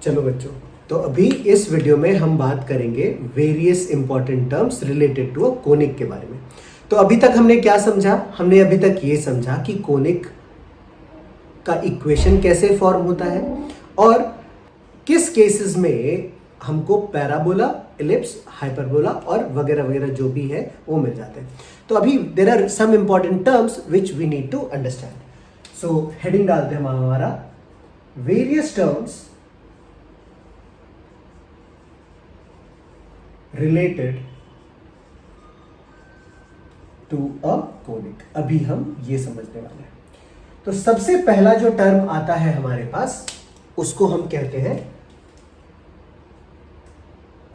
चलो बच्चों, तो अभी इस वीडियो में हम बात करेंगे various important terms related to a conic के बारे में। तो अभी तक हमने क्या समझा? हमने अभी तक ये समझा कि कोनिक का इक्वेशन कैसे फॉर्म होता है और किस केसेस में हमको पैराबोला, इलिप्स, हाइपरबोला और वगैरह वगैरह जो भी है वो मिल जाते हैं। तो अभी there are some important terms which we need to understand. So heading डालते हैं हमारा various terms related to a conic. अभी हम ये समझने वाले हैं। तो सबसे पहला जो टर्म आता है हमारे पास, उसको हम कहते हैं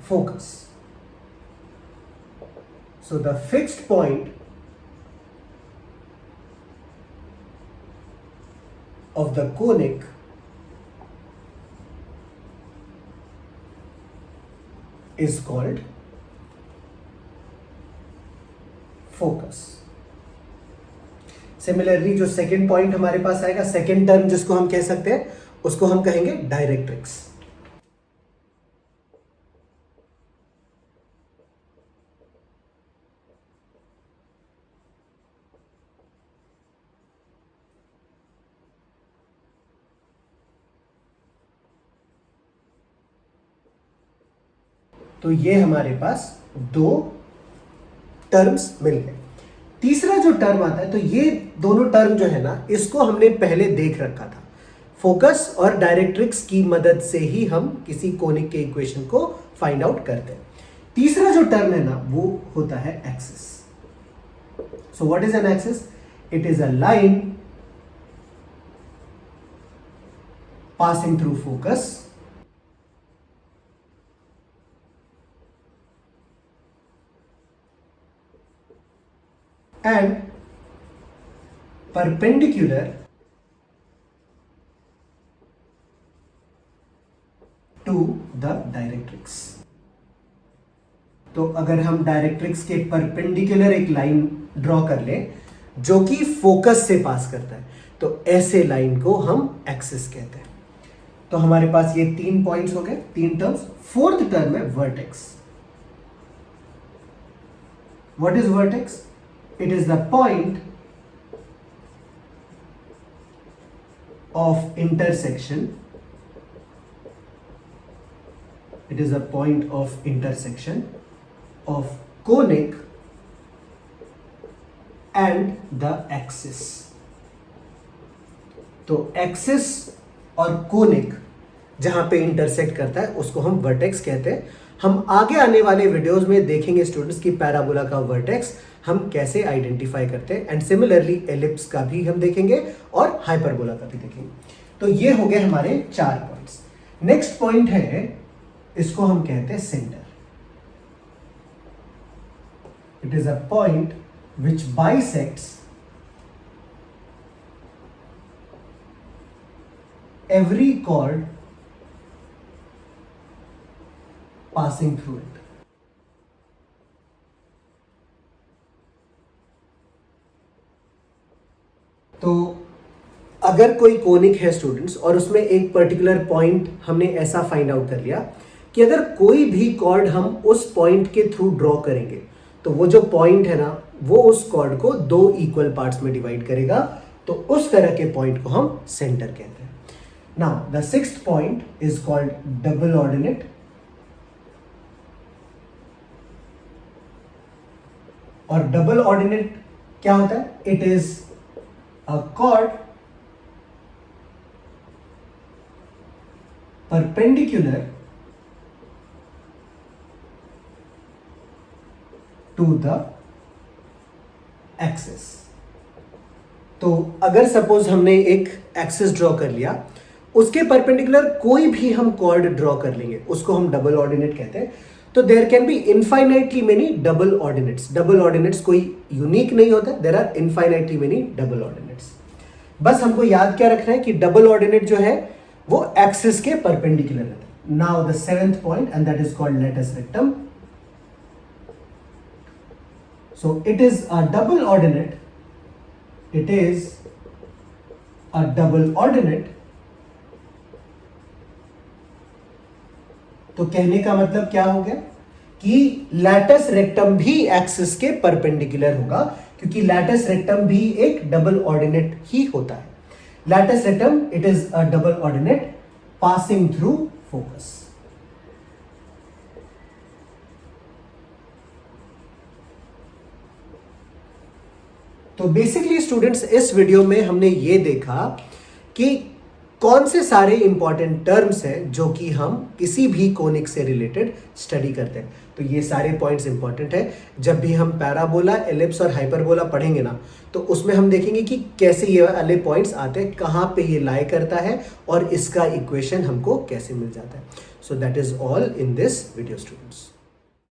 focus. So the fixed point of the conic is called focus. Similarly जो सेकेंड पॉइंट हमारे पास आएगा, सेकेंड टर्म जिसको हम कह सकते हैं, उसको हम कहेंगे डायरेक्ट्रिक्स। तो ये हमारे पास दो टर्म्स मिल गए। तीसरा जो टर्म आता है, तो ये दोनों टर्म जो है ना, इसको हमने पहले देख रखा था। फोकस और डायरेक्ट्रिक्स की मदद से ही हम किसी कोनिक के इक्वेशन को फाइंड आउट करते हैं। तीसरा जो टर्म है ना, वो होता है axis. So what is an axis? It is a line passing through focus and perpendicular to the directrix. तो अगर हम डायरेक्ट्रिक्स के परपेंडिकुलर एक लाइन ड्रॉ कर ले जो कि फोकस से पास करता है, तो ऐसे लाइन को हम एक्सिस कहते हैं। तो हमारे पास ये 3 पॉइंट्स हो गए, 3 टर्म्स। फोर्थ टर्म है vertex. What is vertex? It is the point of intersection. It is a point of intersection of conic and the axis. तो एक्सिस और कोनिक जहां पे इंटरसेक्ट करता है उसको हम वर्टेक्स कहते हैं। हम आगे आने वाले वीडियोस में देखेंगे स्टूडेंट्स की पैराबोला का वर्टेक्स हम कैसे आइडेंटिफाई करते हैं, एंड सिमिलरली एलिप्स का भी हम देखेंगे और हाइपरबोला का भी देखेंगे। तो ये हो गए हमारे 4 पॉइंट्स। नेक्स्ट पॉइंट है, इसको हम कहते हैं centre. It is a point which bisects every chord passing through it. तो अगर कोई कोनिक है स्टूडेंट्स और उसमें एक पर्टिकुलर पॉइंट हमने ऐसा फाइंड आउट कर लिया कि अगर कोई भी कॉर्ड हम उस पॉइंट के थ्रू ड्रॉ करेंगे, तो वो जो पॉइंट है ना, वो उस कॉर्ड को 2 इक्वल पार्ट्स में डिवाइड करेगा। तो उस तरह के पॉइंट को हम सेंटर कहते हैं। Now, the 6th point is called double ordinate. और डबल ऑर्डिनेट क्या होता है? It is a chord perpendicular to the axis. तो अगर सपोज हमने एक एक्सिस ड्रॉ कर लिया, उसके परपेंडिकुलर कोई भी हम कॉर्ड ड्रॉ कर लेंगे, उसको हम डबल ऑर्डिनेट कहते हैं। तो there can be infinitely many double ordinates. Double ordinates कोई यूनिक नहीं होता, there are infinitely many double ordinates. बस हमको याद क्या रखना है कि डबल ऑर्डिनेट जो है वो एक्सिस के परपेंडिकुलर रहता है। Now the 7th point, and that is called latus rectum. So it is a double ordinate. It is a double ordinate तो कहने का मतलब क्या हो गया कि लैटस रेक्टम भी एक्सिस के परपेंडिकुलर होगा, क्योंकि लैटस रेक्टम भी एक डबल ऑर्डिनेट ही होता है. Latus rectum it is a double ordinate passing through focus. तो बेसिकली स्टूडेंट्स इस वीडियो में हमने ये देखा कि कौन से सारे इंपॉर्टेंट टर्म्स हैं जो कि हम किसी भी कोनिक से रिलेटेड स्टडी करते हैं. तो ये सारे पॉइंट्स इंपॉर्टेंट है. जब भी हम पैराबोला, एलिप्स और हाइपरबोला पढ़ेंगे ना, तो उसमें हम देखेंगे कि कैसे ये वाले पॉइंट्स आते हैं, कहाँ पे ये लाई करता है और इसका इक्वेशन हमको कैसे मिल जाता है. So that is all in this video students.